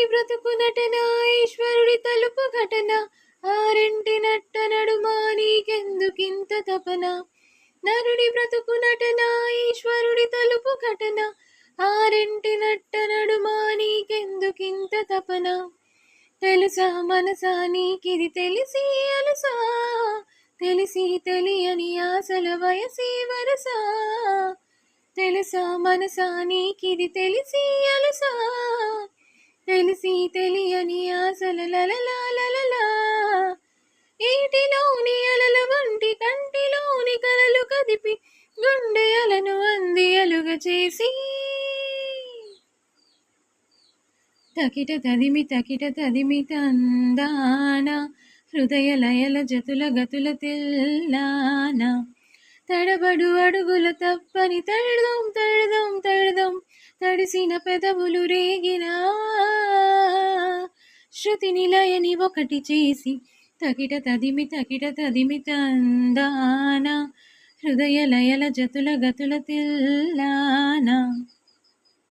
బ్రతుకు నటన ఈశ్వరుడి తలుపు ఘటన ఆరింటి నట్ట నడుమా నీకెందుకింత తపన నరుడి బ్రతుకు నటన ఈశ్వరుడి తలుపు ఘటన ఆరింటి నట్ట నడుమా నీకెందుకింత తపన తెలుసా మనసా నీకిది తెలిసి అలసా తెలిసి తెలియని ఆశల వయసి వరసా తెలుసా మనసా నీకిది తెలిసి అలసా తెలిసి తెలియని ఆశల లలలా ఈటిలోని అలల వంటి కంటిలోని కలలు కదిపి గుండె అలను అంది అలుగ చేసి తకిట తదిమి తందాన హృదయ లయల జతుల గతుల తెల్లాన తడబడు అడుగుల తప్పని తడదం తడిసిన పెదవులు రేగినా శృతి నిలయని ఒకటి చేసి తకిట తదిమి తందాన హృదయ లయల జతుల గతుల తెల్లాన